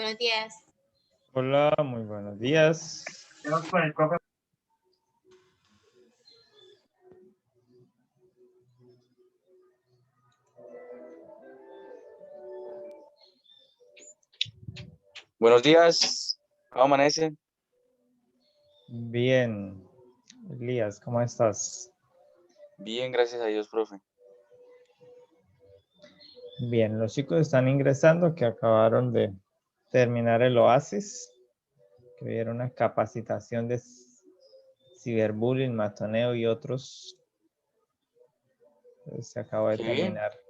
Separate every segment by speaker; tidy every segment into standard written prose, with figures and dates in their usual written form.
Speaker 1: Buenos días.
Speaker 2: Hola, muy buenos días.
Speaker 3: Buenos días, ¿cómo amanece?
Speaker 2: Bien. Elías, ¿cómo estás?
Speaker 3: Bien, gracias a Dios, profe.
Speaker 2: Bien, los chicos están ingresando que acabaron de terminar el Oasis, que vieron una capacitación de ciberbullying, matoneo y otros. Se acabó de
Speaker 3: Qué bien.
Speaker 2: terminar.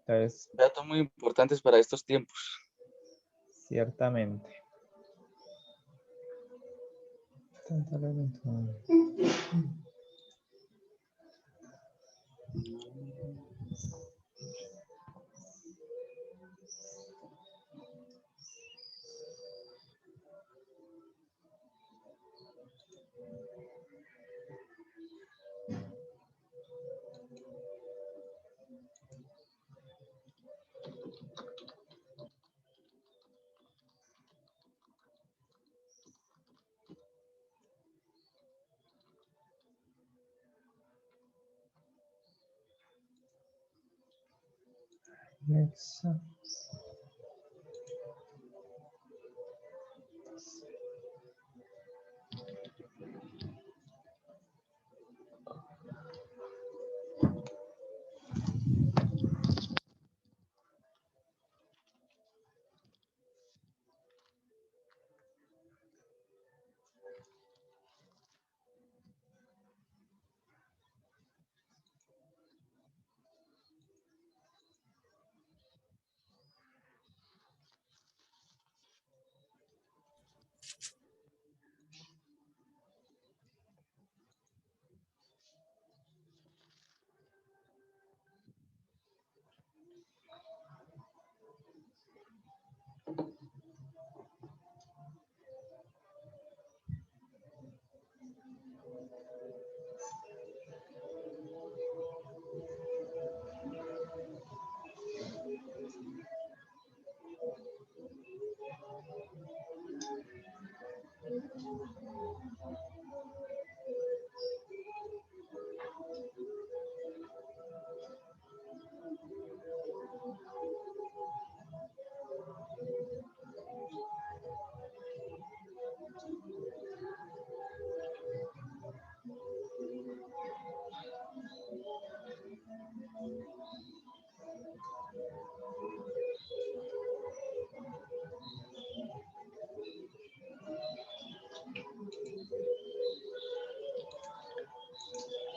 Speaker 2: Entonces,
Speaker 3: Datos muy importantes para estos tiempos.
Speaker 2: ciertamente. Alexa.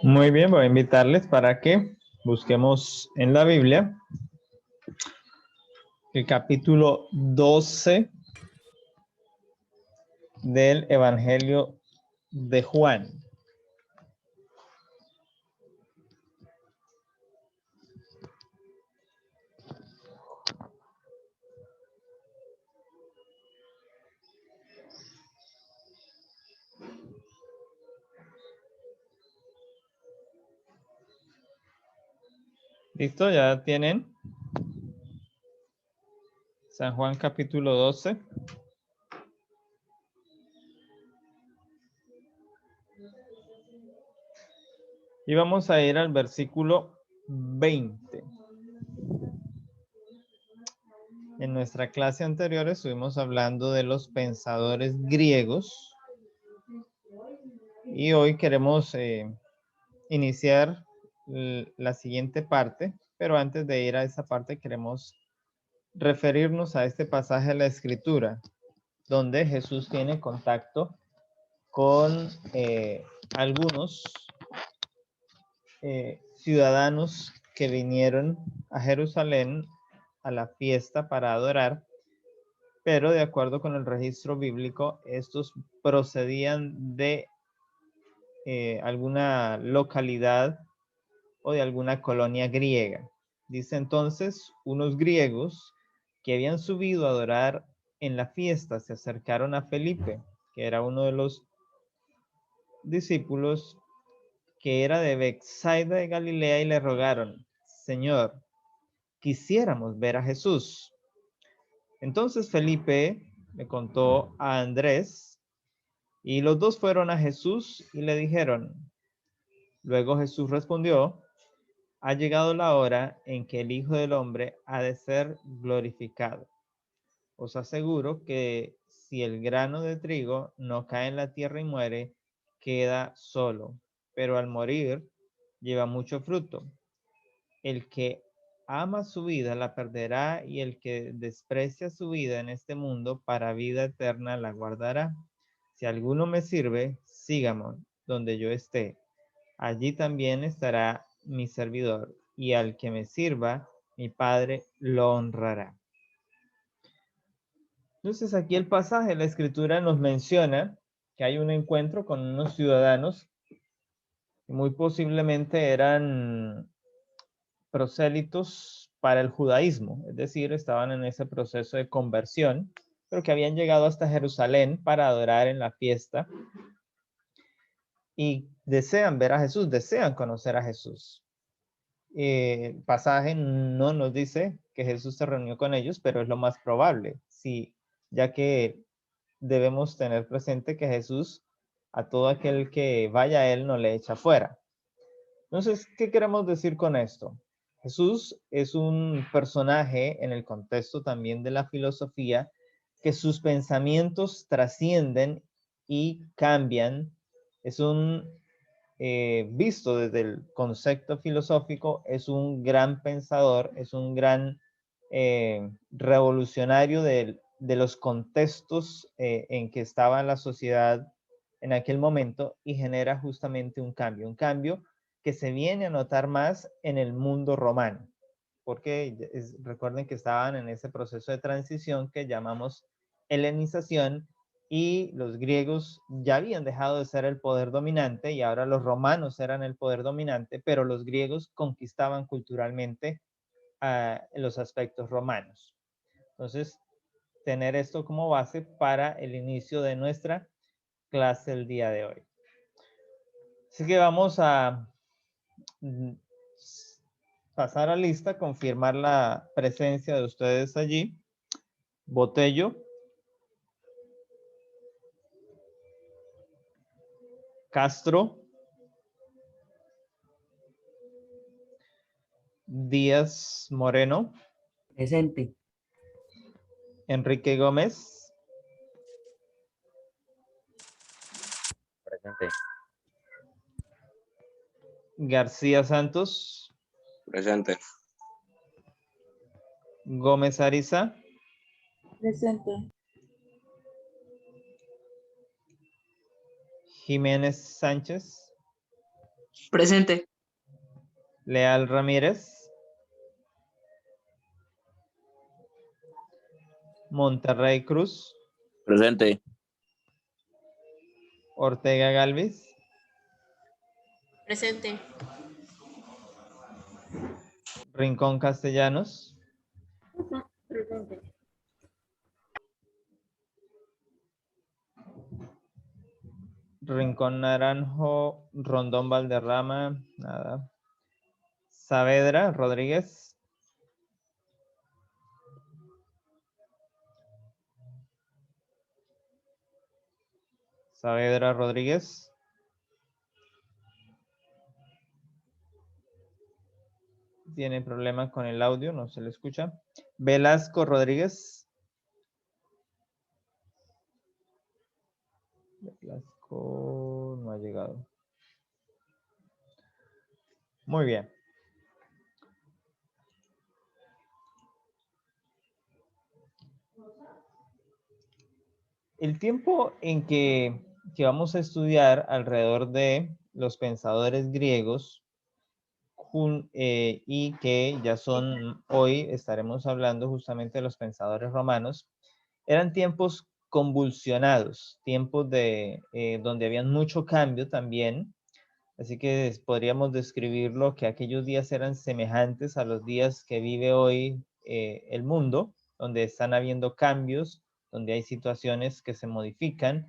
Speaker 2: Muy bien, voy a invitarles para que busquemos en la Biblia el capítulo 12 del Evangelio de Juan. ¿Listo? ¿Ya tienen? San Juan capítulo 12. Y vamos a ir al versículo 20. En nuestra clase anterior estuvimos hablando de los pensadores griegos. Y hoy queremos iniciar la siguiente parte. Pero antes de ir a esa parte queremos referirnos a este pasaje de la Escritura, donde Jesús tiene contacto con algunos ciudadanos que vinieron a Jerusalén a la fiesta para adorar, pero de acuerdo con el registro bíblico, estos procedían de alguna localidad o de alguna colonia griega. Dice entonces, unos griegos que habían subido a adorar en la fiesta se acercaron a Felipe, que era uno de los discípulos que era de Betsaida de Galilea, y le rogaron: Señor, quisiéramos ver a Jesús. Entonces Felipe le contó a Andrés y los dos fueron a Jesús y le dijeron. Luego Jesús respondió, ha llegado la hora en que el Hijo del Hombre ha de ser glorificado. Os aseguro que si el grano de trigo no cae en la tierra y muere, queda solo, pero al morir lleva mucho fruto. El que ama su vida la perderá y el que desprecia su vida en este mundo para vida eterna la guardará. Si alguno me sirve, sígame donde yo esté. Allí también estará mi servidor y al que me sirva, mi Padre lo honrará. Entonces aquí el pasaje, la escritura nos menciona que hay un encuentro con unos ciudadanos que muy posiblemente eran prosélitos para el judaísmo, es decir, estaban en ese proceso de conversión, pero que habían llegado hasta Jerusalén para adorar en la fiesta y desean ver a Jesús, desean conocer a Jesús. El pasaje no nos dice que Jesús se reunió con ellos, pero es lo más probable, sí, ya que debemos tener presente que Jesús a todo aquel que vaya a él no le echa fuera. Entonces, ¿qué queremos decir con esto? Jesús es un personaje en el contexto también de la filosofía que sus pensamientos trascienden y cambian. Es un visto desde el concepto filosófico, es un gran pensador, es un gran revolucionario de los contextos en que estaba la sociedad en aquel momento y genera justamente un cambio que se viene a notar más en el mundo romano, porque recuerden que estaban en ese proceso de transición que llamamos helenización, y los griegos ya habían dejado de ser el poder dominante y ahora los romanos eran el poder dominante, pero los griegos conquistaban culturalmente los aspectos romanos. Entonces, tener esto como base para el inicio de nuestra clase el día de hoy. Así que vamos a pasar a lista, confirmar la presencia de ustedes allí. Botello. Castro. Díaz Moreno.
Speaker 1: Presente.
Speaker 2: Enrique Gómez.
Speaker 4: Presente.
Speaker 2: García Santos.
Speaker 3: Presente.
Speaker 2: Gómez Ariza.
Speaker 5: Presente.
Speaker 2: Jiménez Sánchez.
Speaker 1: Presente.
Speaker 2: Leal Ramírez. Monterrey Cruz.
Speaker 4: Presente.
Speaker 2: Ortega Galvis.
Speaker 5: Presente.
Speaker 2: Rincón Castellanos.
Speaker 5: Presente.
Speaker 2: Rincón Naranjo. Rondón Valderrama. Nada. Saavedra Rodríguez. Saavedra Rodríguez. Tiene problemas con el audio, no se le escucha. Velasco Rodríguez. Velasco no ha llegado. Muy bien. El tiempo en que vamos a estudiar alrededor de los pensadores griegos y que ya son, hoy estaremos hablando justamente de los pensadores romanos, eran tiempos convulsionados, tiempos donde habían mucho cambio también, así que podríamos describirlo que aquellos días eran semejantes a los días que vive hoy el mundo, donde están habiendo cambios, donde hay situaciones que se modifican,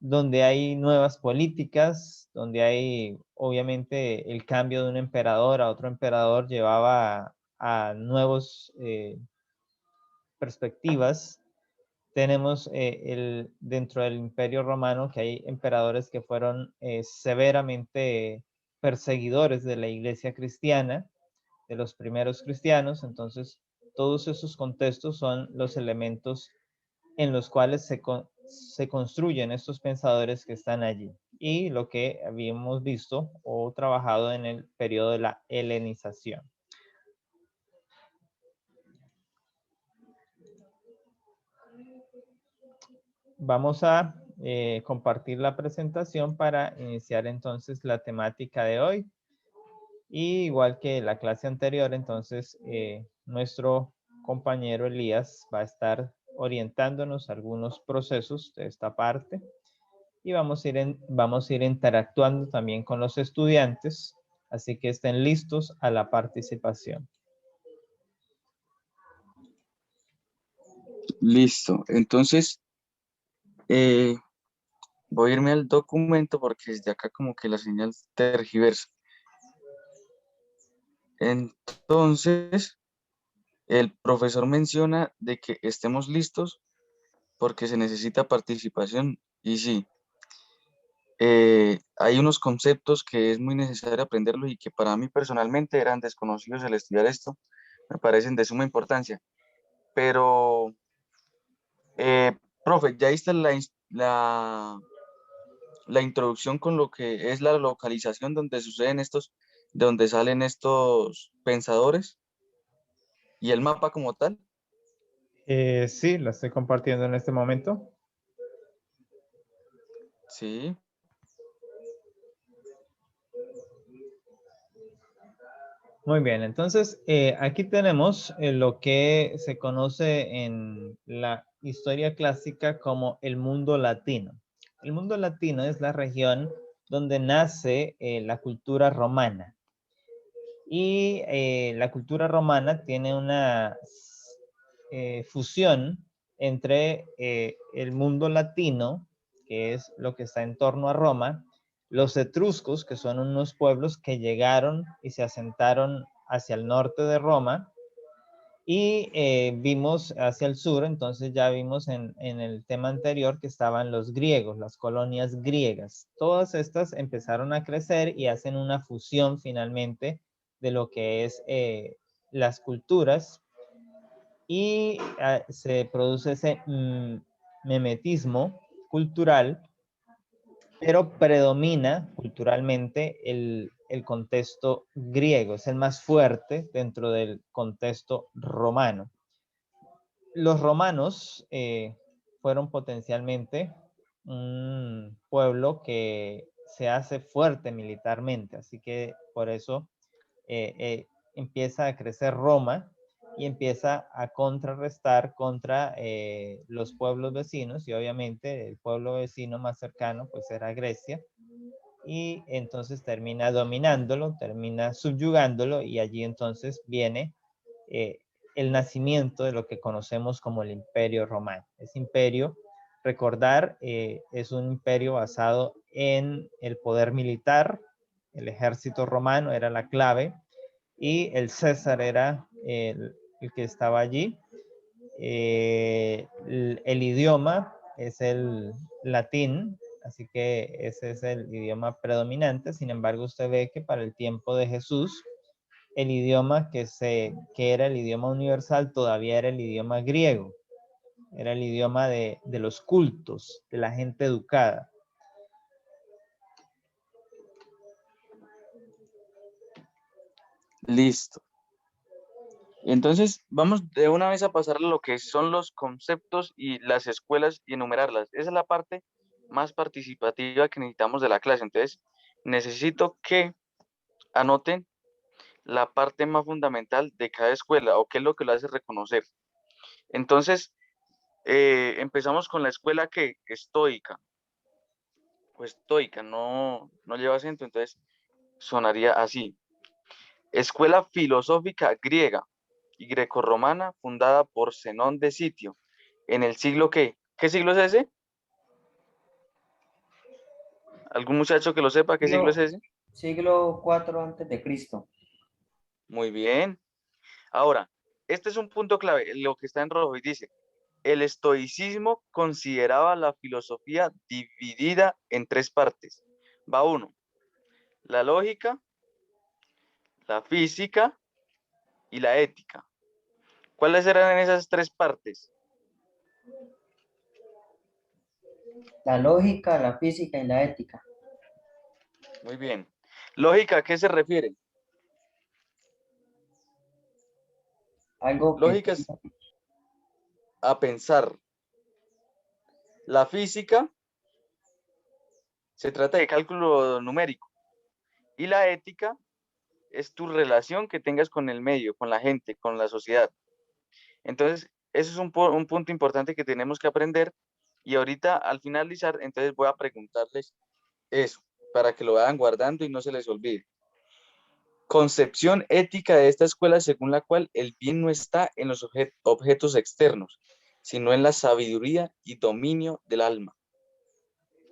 Speaker 2: donde hay nuevas políticas, donde hay obviamente el cambio de un emperador a otro emperador llevaba a nuevos perspectivas, tenemos dentro del Imperio Romano que hay emperadores que fueron severamente perseguidores de la iglesia cristiana, de los primeros cristianos. Entonces, todos esos contextos son los elementos en los cuales se construyen estos pensadores que están allí. Y lo que habíamos visto o trabajado en el periodo de la helenización. Vamos a compartir la presentación para iniciar entonces la temática de hoy. Y igual que la clase anterior, entonces nuestro compañero Elías va a estar orientándonos algunos procesos de esta parte. Y vamos a ir interactuando también con los estudiantes, así que estén listos a la participación.
Speaker 3: Listo. Entonces, voy a irme al documento porque desde acá como que la señal tergiversa. Entonces, el profesor menciona de que estemos listos porque se necesita participación. Y sí, hay unos conceptos que es muy necesario aprenderlos y que para mí personalmente eran desconocidos al estudiar esto. Me parecen de suma importancia. Pero, profe, ya está la introducción con lo que es la localización donde suceden estos, de donde salen estos pensadores y el mapa como tal.
Speaker 2: Sí, la estoy compartiendo en este momento.
Speaker 3: Sí,
Speaker 2: Muy bien, entonces aquí tenemos lo que se conoce en la historia clásica como el mundo latino. El mundo latino es la región donde nace la cultura romana. Y la cultura romana tiene una fusión entre el mundo latino, que es lo que está en torno a Roma, los etruscos, que son unos pueblos que llegaron y se asentaron hacia el norte de Roma, y vimos hacia el sur. Entonces ya vimos en el tema anterior que estaban los griegos, las colonias griegas. Todas estas empezaron a crecer y hacen una fusión finalmente de lo que es las culturas, y se produce ese memetismo cultural, pero predomina culturalmente el contexto griego, es el más fuerte dentro del contexto romano. Los romanos fueron potencialmente un pueblo que se hace fuerte militarmente, así que por eso empieza a crecer Roma y empieza a contrarrestar contra los pueblos vecinos, y obviamente el pueblo vecino más cercano pues era Grecia, y entonces termina dominándolo, termina subyugándolo, y allí entonces viene el nacimiento de lo que conocemos como el Imperio Romano. Ese imperio, recordar, es un imperio basado en el poder militar. El ejército romano era la clave y el César era el que estaba allí. El idioma es el latín, así que ese es el idioma predominante. Sin embargo, usted ve que para el tiempo de Jesús, el idioma que era el idioma universal todavía era el idioma griego. Era el idioma de los cultos, de la gente educada.
Speaker 3: listo. Entonces, vamos de una vez a pasar a lo que son los conceptos y las escuelas y enumerarlas. Esa es la parte más participativa que necesitamos de la clase. Entonces, necesito que anoten la parte más fundamental de cada escuela o qué es lo que lo hace reconocer. Entonces, empezamos con la escuela que estoica. Pues estoica, no lleva acento, entonces sonaría así. Escuela filosófica griega y grecorromana fundada por Zenón de Sitio. ¿En el siglo qué? ¿Qué siglo es ese? ¿Algún muchacho que lo sepa qué siglo es ese?
Speaker 1: Siglo IV antes de Cristo.
Speaker 3: Muy bien. Ahora, este es un punto clave, lo que está en rojo, y dice, el estoicismo consideraba la filosofía dividida en tres partes. Va uno, la lógica, la física y la ética. ¿Cuáles eran esas tres partes?
Speaker 1: La lógica, la física y la ética.
Speaker 3: Muy bien. Lógica, ¿a qué se refiere?
Speaker 1: Algo que
Speaker 3: Lógica es a pensar. La física se trata de cálculo numérico. Y la ética es tu relación que tengas con el medio, con la gente, con la sociedad. Entonces, eso es un punto importante que tenemos que aprender. Y ahorita, al finalizar, entonces voy a preguntarles eso, para que lo vayan guardando y no se les olvide. Concepción ética de esta escuela según la cual el bien no está en los objetos externos, sino en la sabiduría y dominio del alma.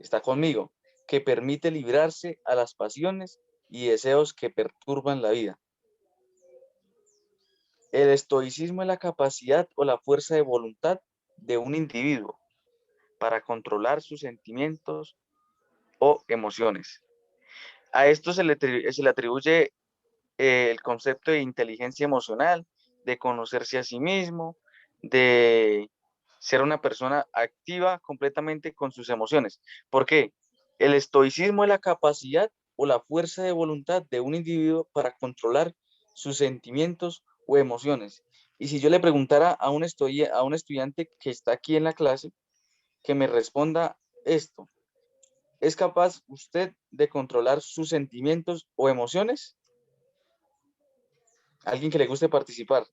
Speaker 3: Está conmigo, que permite librarse a las pasiones y deseos que perturban la vida. El estoicismo es la capacidad o la fuerza de voluntad de un individuo para controlar sus sentimientos o emociones. A esto se le atribuye el concepto de inteligencia emocional, de conocerse a sí mismo, de ser una persona activa completamente con sus emociones. ¿Por qué? El estoicismo es la capacidad o la fuerza de voluntad de un individuo para controlar sus sentimientos o emociones. Y si yo le preguntara a un estudiante que está aquí en la clase, que me responda esto, ¿es capaz usted de controlar sus sentimientos o emociones? ¿Alguien que le guste participar?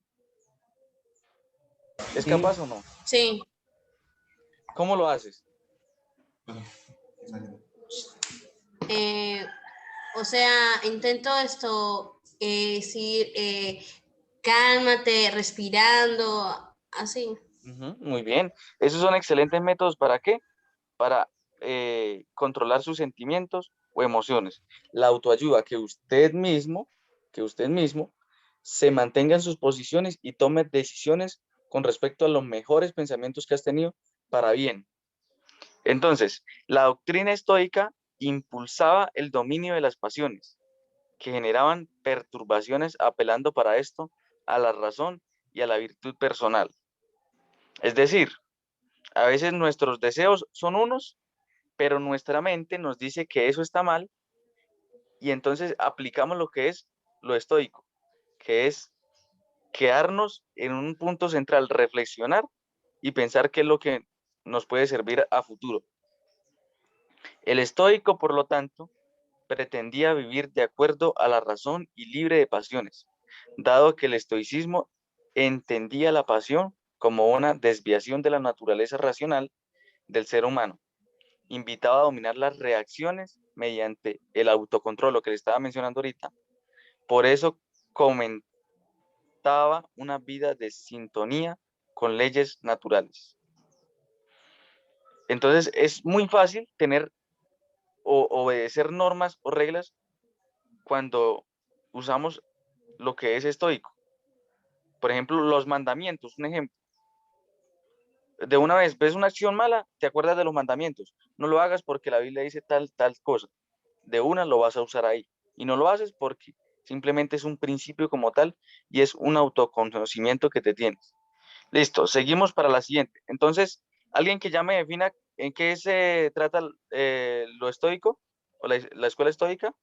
Speaker 3: ¿Es
Speaker 1: Sí.
Speaker 3: capaz o no?
Speaker 4: Sí,
Speaker 3: ¿Cómo lo haces?
Speaker 4: eh, o sea, intento decir, cálmate, respirando, así.
Speaker 3: Muy bien. Esos son excelentes métodos. ¿Para qué? Para controlar sus sentimientos o emociones. La autoayuda, que usted mismo se mantenga en sus posiciones y tome decisiones con respecto a los mejores pensamientos que has tenido para bien. Entonces, la doctrina estoica impulsaba el dominio de las pasiones, que generaban perturbaciones apelando para esto a la razón y a la virtud personal. Es decir, a veces nuestros deseos son unos, pero nuestra mente nos dice que eso está mal y entonces aplicamos lo que es lo estoico, que es quedarnos en un punto central, reflexionar y pensar qué es lo que nos puede servir a futuro. El estoico, por lo tanto, pretendía vivir de acuerdo a la razón y libre de pasiones, dado que el estoicismo entendía la pasión como una desviación de la naturaleza racional del ser humano. Invitaba a dominar las reacciones mediante el autocontrol, lo que le estaba mencionando ahorita. Por eso comentaba una vida de sintonía con leyes naturales. Entonces es muy fácil tener o obedecer normas o reglas cuando usamos lo que es estoico. Por ejemplo, los mandamientos, un ejemplo. De una vez ves una acción mala, te acuerdas de los mandamientos. No lo hagas porque la Biblia dice tal cosa. De una lo vas a usar ahí. Y no lo haces porque simplemente es un principio como tal y es un autoconocimiento que te tienes. Listo, seguimos para la siguiente. Entonces, alguien que ya me defina en qué se trata lo estoico o la escuela estoica.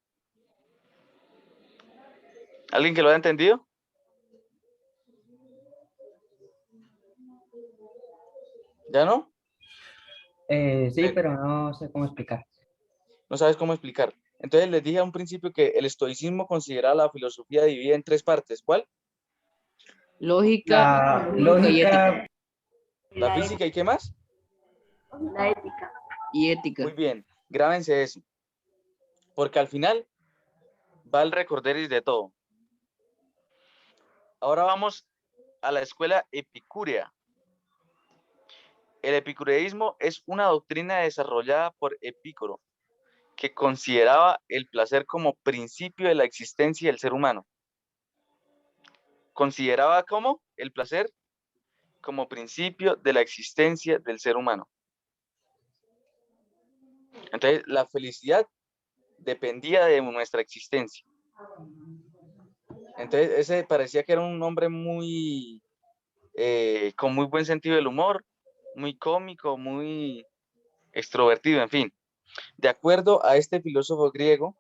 Speaker 3: ¿Alguien que lo haya entendido? ¿Ya no?
Speaker 1: Sí, pero no sé cómo explicar.
Speaker 3: No sabes cómo explicar. Entonces les dije a un principio que el estoicismo considera la filosofía dividida en tres partes. ¿Cuál?
Speaker 1: La lógica
Speaker 3: La física y ¿qué más?
Speaker 5: La ética.
Speaker 1: y ética.
Speaker 3: Muy bien, grábense eso. Porque al final va el recorderis de todo. Ahora vamos a la escuela epicúrea. El epicureísmo es una doctrina desarrollada por Epicuro, que consideraba el placer como principio de la existencia del ser humano. consideraba como el placer como principio de la existencia del ser humano. Entonces, la felicidad dependía de nuestra existencia. Entonces, ese parecía que era un hombre muy, con muy buen sentido del humor, muy cómico, muy extrovertido, en fin. De acuerdo a este filósofo griego,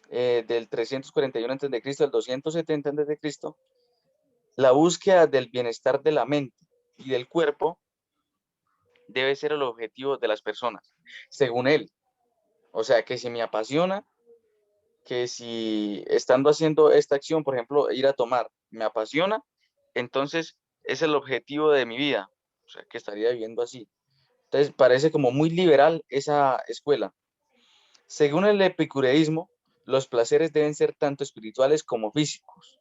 Speaker 3: del 341 a.C. al 270 a.C., la búsqueda del bienestar de la mente y del cuerpo debe ser el objetivo de las personas, según él. O sea, que si me apasiona, que si estando haciendo esta acción, por ejemplo, ir a tomar, me apasiona, entonces es el objetivo de mi vida. O sea, que estaría viviendo así. Entonces, parece como muy liberal esa escuela. Según el epicureísmo, los placeres deben ser tanto espirituales como físicos.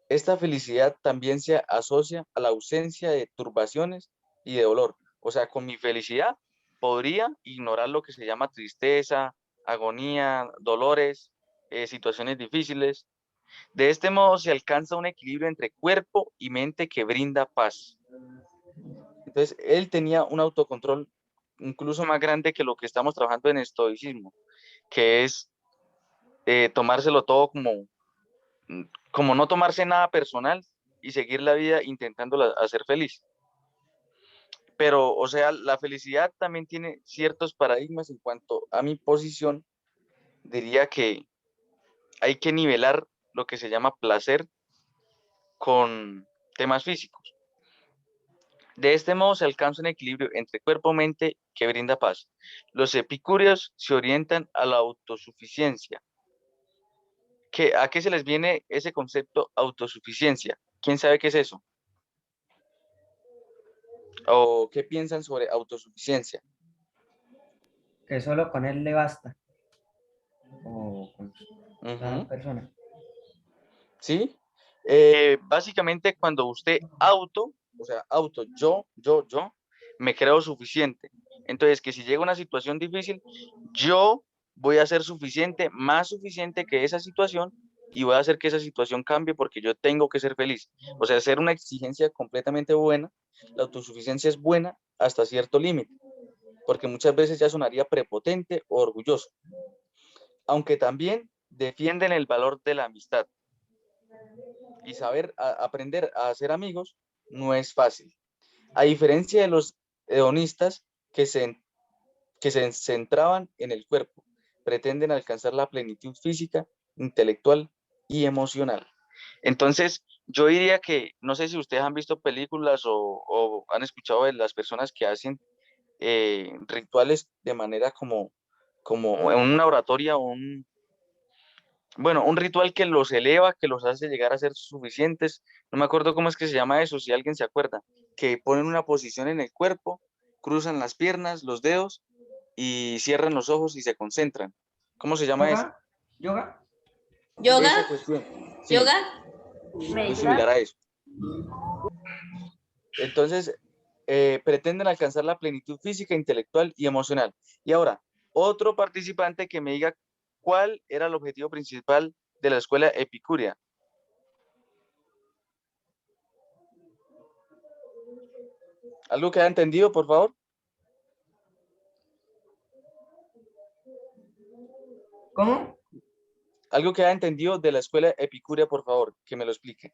Speaker 3: Esta felicidad también se asocia a la ausencia de turbaciones y de dolor. O sea, con mi felicidad podría ignorar lo que se llama tristeza, agonía, dolores, situaciones difíciles. De este modo se alcanza un equilibrio entre cuerpo y mente que brinda paz. Entonces, él tenía un autocontrol incluso más grande que lo que estamos trabajando en estoicismo, que es tomárselo todo como no tomarse nada personal y seguir la vida intentando hacer feliz. Pero, o sea, la felicidad también tiene ciertos paradigmas. En cuanto a mi posición, diría que hay que nivelar lo que se llama placer con temas físicos. De este modo se alcanza un equilibrio entre cuerpo-mente que brinda paz. Los epicúreos se orientan a la autosuficiencia. ¿A qué se les viene ese concepto autosuficiencia? ¿Quién sabe qué es eso? ¿O qué piensan sobre autosuficiencia?
Speaker 1: Que solo con él le basta. O con cada
Speaker 3: Ujú.
Speaker 1: persona.
Speaker 3: ¿Sí? Básicamente cuando usted o sea, yo, me creo suficiente. Entonces, que si llega una situación difícil, yo voy a ser suficiente, más suficiente que esa situación, y voy a hacer que esa situación cambie porque yo tengo que ser feliz. O sea, hacer una exigencia completamente buena. La autosuficiencia es buena hasta cierto límite, porque muchas veces ya sonaría prepotente o orgulloso. Aunque también defienden el valor de la amistad. Y saber aprender a hacer amigos no es fácil. A diferencia de los hedonistas que se centraban en el cuerpo, pretenden alcanzar la plenitud física, intelectual y emocional. Entonces, yo diría que, no sé si ustedes han visto películas o han escuchado de las personas que hacen rituales de manera como en una oratoria o un ritual que los eleva, que los hace llegar a ser suficientes. No me acuerdo cómo es que se llama eso, si alguien se acuerda, que ponen una posición en el cuerpo, cruzan las piernas, los dedos y cierran los ojos y se concentran. ¿Cómo se llama eso?
Speaker 1: ¿Yoga? ¿Yoga?
Speaker 4: ¿Yoga?
Speaker 3: Esa cuestión. Sí,
Speaker 4: ¿Yoga?
Speaker 3: muy similar
Speaker 5: Meditar.
Speaker 3: a eso. Entonces, pretenden alcanzar la plenitud física, intelectual y emocional. Y ahora, otro participante que me diga cuál era el objetivo principal de la escuela epicúrea. ¿Algo que haya entendido, por favor?
Speaker 1: ¿Cómo?
Speaker 3: Algo que haya entendido de la escuela epicúrea, por favor, que me lo explique.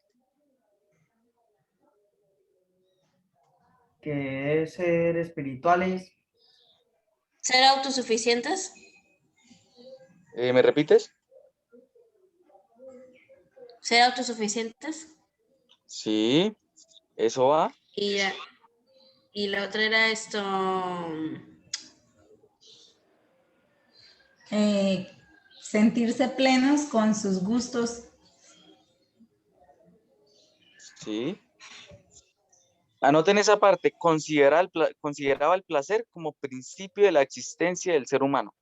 Speaker 1: Que es ser espirituales.
Speaker 4: ¿Ser autosuficientes?
Speaker 3: ¿Me repites?
Speaker 4: ¿Ser autosuficientes?
Speaker 3: Sí, eso va.
Speaker 4: Y la otra era esto.
Speaker 6: Sentirse plenos con sus gustos.
Speaker 3: Sí. Anoten esa parte. Consideraba el placer como principio de la existencia del ser humano.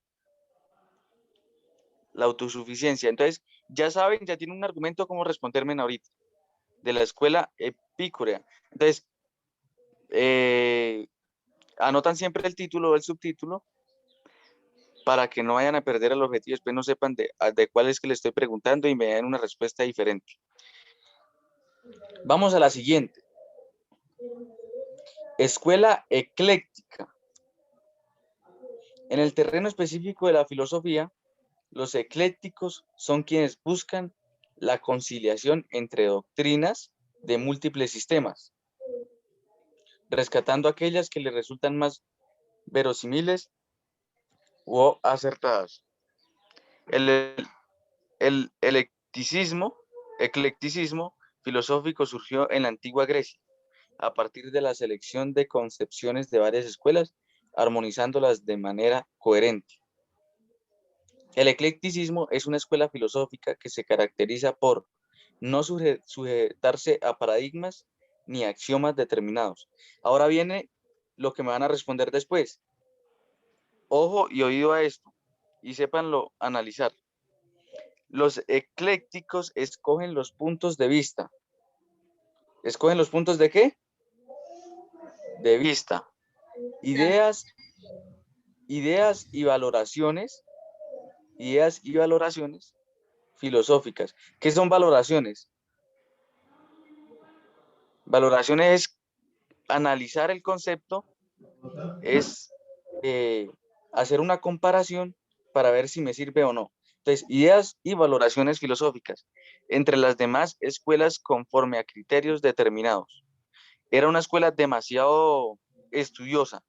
Speaker 3: La autosuficiencia. Entonces, ya saben, ya tienen un argumento cómo responderme ahorita. De la escuela epicúrea. Entonces, anotan siempre el título o el subtítulo para que no vayan a perder el objetivo, después no sepan de cuál es que le estoy preguntando y me den una respuesta diferente. Vamos a la siguiente. Escuela ecléctica. En el terreno específico de la filosofía, los eclécticos son quienes buscan la conciliación entre doctrinas de múltiples sistemas, rescatando aquellas que les resultan más verosímiles o acertadas. El eclecticismo filosófico surgió en la antigua Grecia, a partir de la selección de concepciones de varias escuelas, armonizándolas de manera coherente. El eclecticismo es una escuela filosófica que se caracteriza por no sujetarse a paradigmas ni axiomas determinados. Ahora viene lo que me van a responder después. Ojo y oído a esto y sépanlo analizar. Los eclécticos escogen los puntos de vista. ¿Escogen los puntos de qué? De vista. Ideas y valoraciones filosóficas. ¿Qué son valoraciones? Valoraciones es analizar el concepto, es hacer una comparación para ver si me sirve o no. Entonces, ideas y valoraciones filosóficas entre las demás escuelas conforme a criterios determinados. Era una escuela demasiado estudiosa.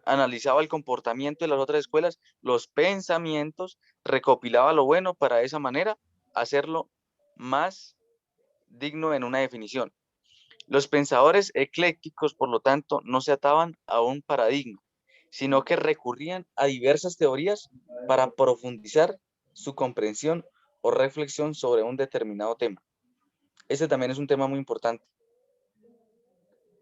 Speaker 3: Analizaba el comportamiento de las otras escuelas, los pensamientos, recopilaba lo bueno para de esa manera hacerlo más digno en una definición. Los pensadores eclécticos, por lo tanto, no se ataban a un paradigma, sino que recurrían a diversas teorías para profundizar su comprensión o reflexión sobre un determinado tema. Este también es un tema muy importante.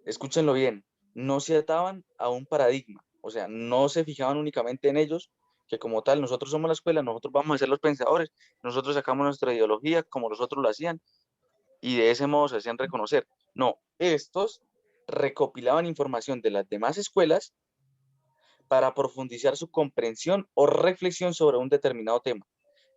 Speaker 3: Escúchenlo bien, no se ataban a un paradigma, o sea, no se fijaban únicamente en ellos, que como tal, nosotros somos la escuela, nosotros vamos a ser los pensadores, nosotros sacamos nuestra ideología como los otros lo hacían, y de ese modo se hacían reconocer. No, estos recopilaban información de las demás escuelas para profundizar su comprensión o reflexión sobre un determinado tema.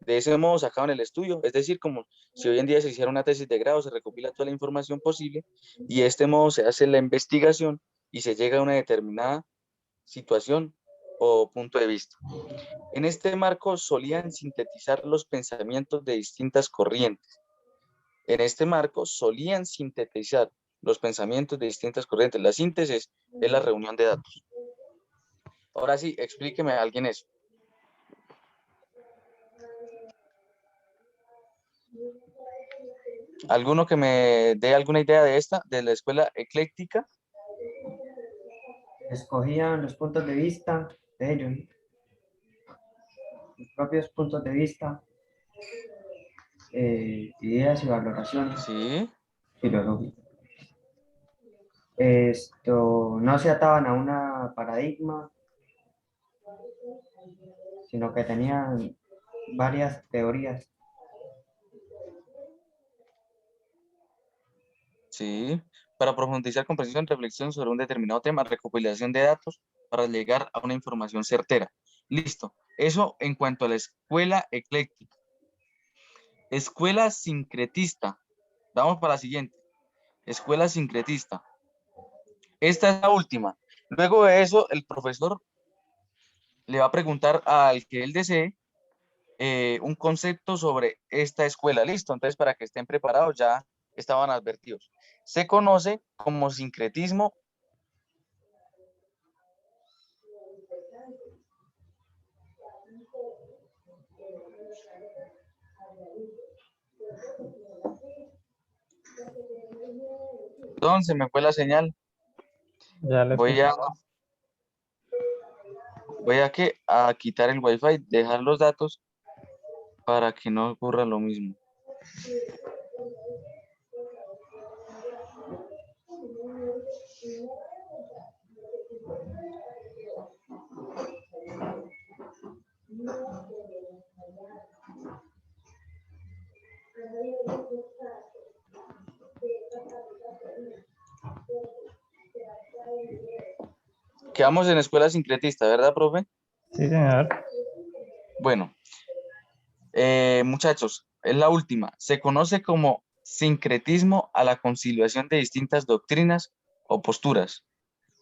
Speaker 3: De ese modo sacaban el estudio, es decir, como si hoy en día se hiciera una tesis de grado, se recopila toda la información posible y de este modo se hace la investigación y se llega a una determinada situación o punto de vista. En este marco solían sintetizar los pensamientos de distintas corrientes. En este marco solían sintetizar los pensamientos de distintas corrientes. La síntesis es la reunión de datos. Ahora sí, explíqueme a alguien eso. ¿Alguno que me dé alguna idea de esta, de la escuela ecléctica?
Speaker 1: Escogían los puntos de vista de ellos, los propios puntos de vista, ideas y valoraciones
Speaker 3: Sí.
Speaker 1: filosóficas. Esto, no se ataban a una paradigma, sino que tenían varias teorías.
Speaker 3: Sí, para profundizar comprensión, reflexión sobre un determinado tema, recopilación de datos para llegar a una información certera. Listo. Eso en cuanto a la escuela ecléctica. Escuela sincretista. Vamos para la siguiente. Escuela sincretista. Esta es la última. Luego de eso, el profesor le va a preguntar al que él desee un concepto sobre esta escuela. Listo. Entonces, para que estén preparados, ya estaban advertidos. Se conoce como sincretismo. Perdón, se me fue la señal.
Speaker 2: Ya le
Speaker 3: Voy a quitar el wifi, dejar los datos para que no ocurra lo mismo. Quedamos en escuela sincretista, ¿verdad, profe?
Speaker 2: Sí, señor.
Speaker 3: Bueno, muchachos, es la última. Se conoce como sincretismo a la conciliación de distintas doctrinas o posturas.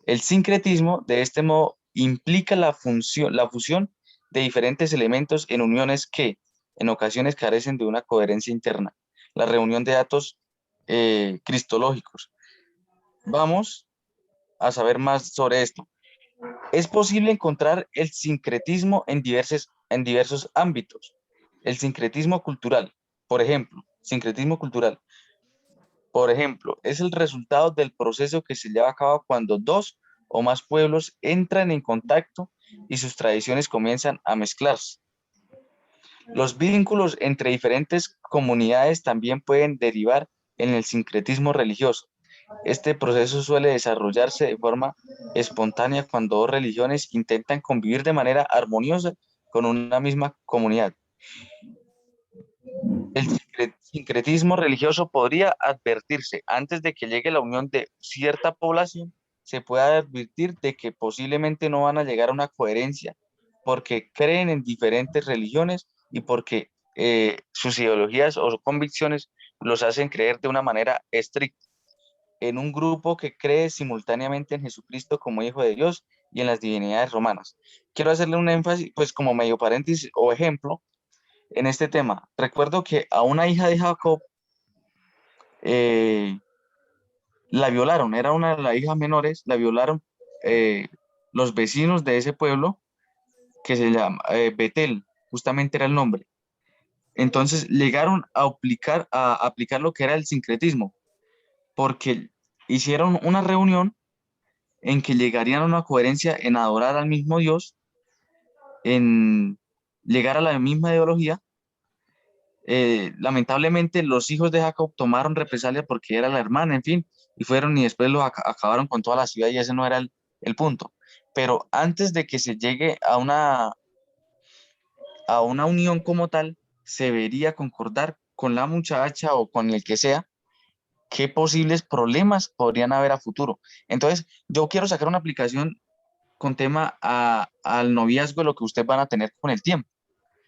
Speaker 3: El sincretismo, de este modo, implica la fusión de diferentes elementos en uniones que, en ocasiones, carecen de una coherencia interna. La reunión de datos cristológicos. Vamos a saber más sobre esto. Es posible encontrar el sincretismo en diversos ámbitos. El sincretismo cultural, por ejemplo, es el resultado del proceso que se lleva a cabo cuando dos o más pueblos entran en contacto y sus tradiciones comienzan a mezclarse. Los vínculos entre diferentes comunidades también pueden derivar en el sincretismo religioso. Este proceso suele desarrollarse de forma espontánea cuando dos religiones intentan convivir de manera armoniosa con una misma comunidad. El sincretismo religioso podría advertirse antes de que llegue la unión de cierta población. Se puede advertir de que posiblemente no van a llegar a una coherencia porque creen en diferentes religiones y porque sus ideologías o convicciones los hacen creer de una manera estricta en un grupo que cree simultáneamente en Jesucristo como Hijo de Dios y en las divinidades romanas. Quiero hacerle un énfasis, pues como medio paréntesis o ejemplo, en este tema. Recuerdo que a una hija de Jacob eh, la violaron, era una de las hijas menores, la violaron los vecinos de ese pueblo que se llama Betel, justamente era el nombre. Entonces llegaron a aplicar lo que era el sincretismo, porque hicieron una reunión en que llegarían a una coherencia en adorar al mismo Dios, en llegar a la misma ideología. Lamentablemente los hijos de Jacob tomaron represalia porque era la hermana, en fin, y fueron y después acabaron con toda la ciudad y ese no era el punto. Pero antes de que se llegue a una unión como tal, se debería concordar con la muchacha o con el que sea qué posibles problemas podrían haber a futuro. Entonces, yo quiero sacar una aplicación con tema al noviazgo, lo que ustedes van a tener con el tiempo.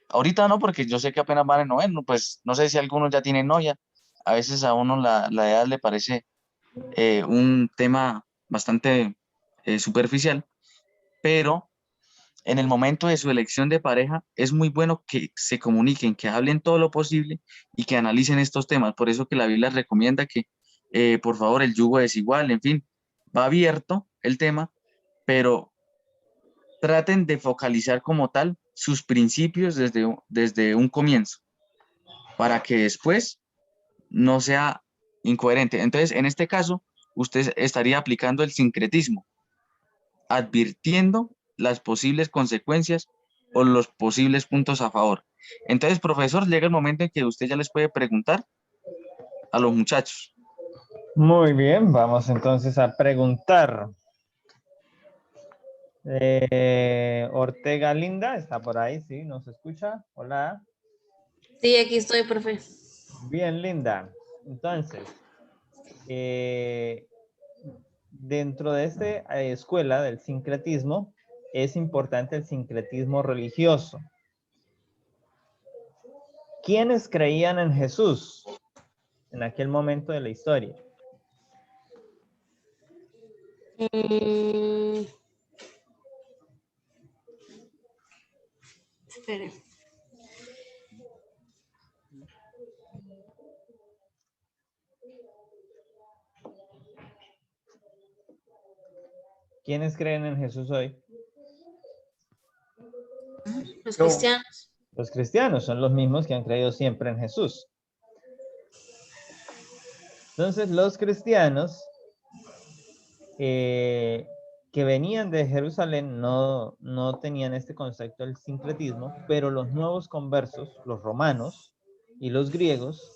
Speaker 3: Ahorita no, porque yo sé que apenas van en noveno, pues no sé si algunos ya tienen novia. A veces a uno la edad le parece un tema bastante superficial, pero en el momento de su elección de pareja es muy bueno que se comuniquen, que hablen todo lo posible y que analicen estos temas. Por eso que la Biblia recomienda que, por favor, el yugo es igual, en fin, va abierto el tema, pero traten de focalizar como tal sus principios desde un comienzo, para que después no sea incoherente. Entonces, en este caso, usted estaría aplicando el sincretismo, advirtiendo las posibles consecuencias o los posibles puntos a favor. Entonces, profesor, llega el momento en que usted ya les puede preguntar a los muchachos.
Speaker 2: Muy bien, vamos entonces a preguntar. Ortega Linda, ¿está por ahí? ¿Sí? ¿Nos escucha? Hola.
Speaker 4: Sí, aquí estoy, profe.
Speaker 2: Bien, Linda. Entonces, dentro de esta escuela del sincretismo, es importante el sincretismo religioso. ¿Quiénes creían en Jesús en aquel momento de la historia?
Speaker 4: Espere.
Speaker 2: ¿Quiénes creen en Jesús hoy?
Speaker 4: Los cristianos.
Speaker 2: Los cristianos son los mismos que han creído siempre en Jesús. Entonces, los cristianos que venían de Jerusalén no tenían este concepto del sincretismo, pero los nuevos conversos, los romanos y los griegos,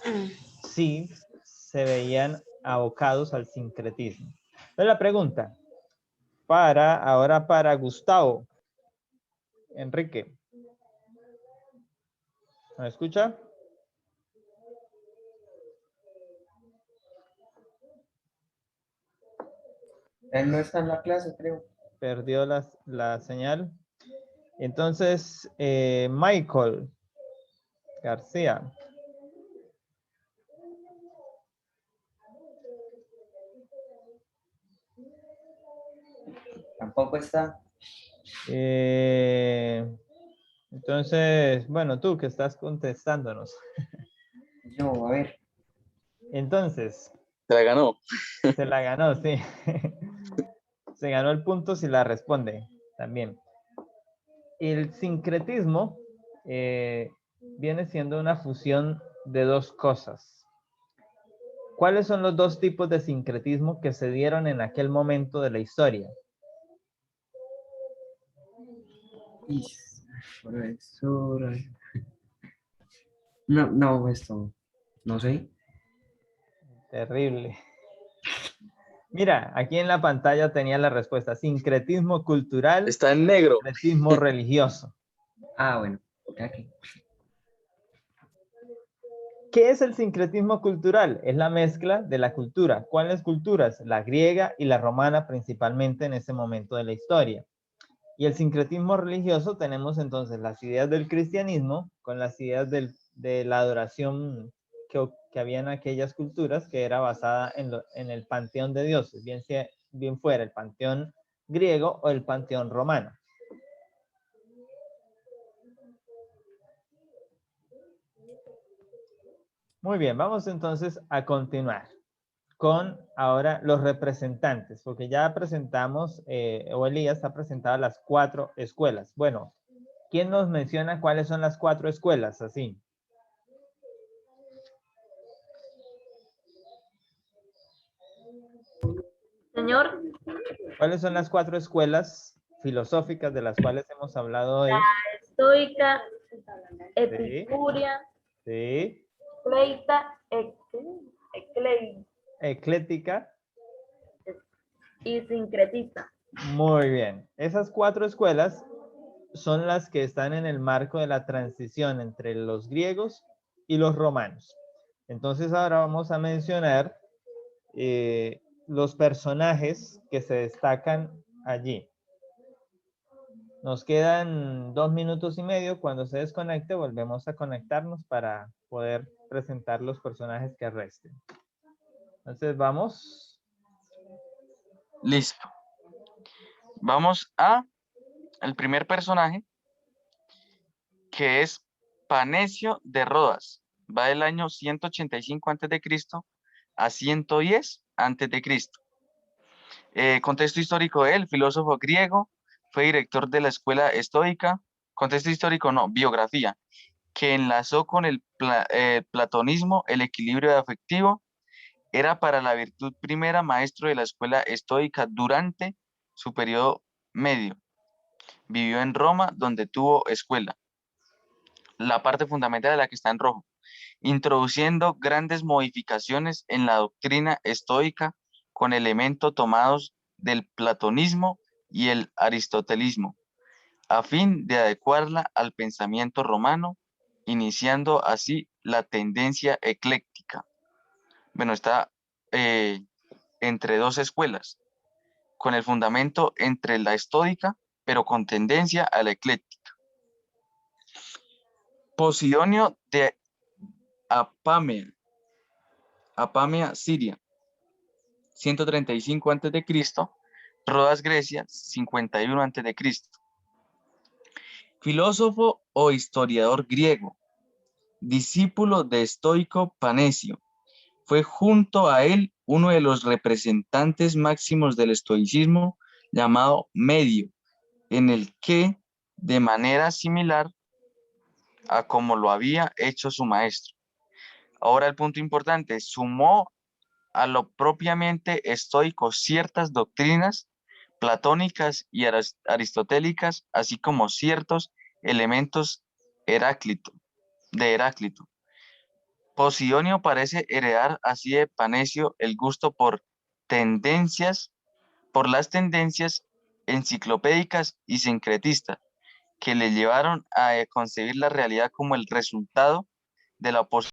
Speaker 2: sí se veían abocados al sincretismo. Entonces la pregunta, ahora para Gustavo. Enrique. ¿Me escucha?
Speaker 1: Él no está en la clase, creo.
Speaker 2: Perdió la señal. Entonces, Michael García.
Speaker 1: Tampoco está.
Speaker 2: Entonces, bueno, tú que estás contestándonos.
Speaker 1: Yo, a ver.
Speaker 2: Entonces,
Speaker 3: Se la ganó.
Speaker 2: se la ganó, sí. Se ganó el punto si la responde también. El sincretismo viene siendo una fusión de dos cosas. ¿Cuáles son los dos tipos de sincretismo que se dieron en aquel momento de la historia?
Speaker 1: Profesora. No, no, esto. No sé.
Speaker 2: Terrible. Mira, aquí en la pantalla tenía la respuesta. Sincretismo cultural,
Speaker 3: Está en negro.
Speaker 2: sincretismo religioso.
Speaker 1: Ah, bueno. Aquí.
Speaker 2: ¿Qué es el sincretismo cultural? Es la mezcla de la cultura. ¿Cuáles culturas? La griega y la romana principalmente en ese momento de la historia. Y el sincretismo religioso tenemos entonces las ideas del cristianismo con las ideas de la adoración que había en aquellas culturas, que era basada en el panteón de dioses, bien fuera el panteón griego o el panteón romano. Muy bien, vamos entonces a continuar con ahora los representantes, porque ya presentamos, o Elías ha presentado las 4 escuelas. Bueno, ¿quién nos menciona cuáles son las 4 escuelas? Así.
Speaker 5: Señor,
Speaker 2: ¿Cuáles son las 4 escuelas filosóficas de las cuales hemos hablado hoy?
Speaker 5: estoica, epicuria,
Speaker 2: Sí.
Speaker 5: cleita,
Speaker 2: Ecléctica.
Speaker 5: y sincretista.
Speaker 2: Muy bien. Esas 4 escuelas son las que están en el marco de la transición entre los griegos y los romanos. Entonces ahora vamos a mencionar los personajes que se destacan allí. Nos quedan 2 minutos y medio. Cuando se desconecte, volvemos a conectarnos para poder presentar los personajes que resten. Entonces, vamos.
Speaker 3: Listo. Vamos a el primer personaje, que es Panecio de Rodas. Va del año 185 a.C. a 110 a.C. Contexto histórico de él, filósofo griego, fue director de la escuela estoica. Contexto histórico no, biografía, que enlazó con el platonismo el equilibrio afectivo. Era para la virtud primera maestro de la escuela estoica durante su periodo medio. Vivió en Roma, donde tuvo escuela. La parte fundamental de la que está en rojo, introduciendo grandes modificaciones en la doctrina estoica con elementos tomados del platonismo y el aristotelismo, a fin de adecuarla al pensamiento romano, iniciando así la tendencia ecléctica. Bueno, está entre dos escuelas, con el fundamento entre la estoica, pero con tendencia a la ecléctica. Posidonio de Apamea, Siria, 135 a.C., Rodas, Grecia, 51 a.C. Filósofo o historiador griego, discípulo de estoico Panecio. Fue junto a él uno de los representantes máximos del estoicismo llamado medio, en el que, de manera similar a como lo había hecho su maestro. Ahora el punto importante, sumó a lo propiamente estoico ciertas doctrinas platónicas y aristotélicas, así como ciertos elementos de Heráclito. Posidonio parece heredar así de Panecio el gusto por las tendencias enciclopédicas y sincretistas que le llevaron a concebir la realidad como el resultado de la oposición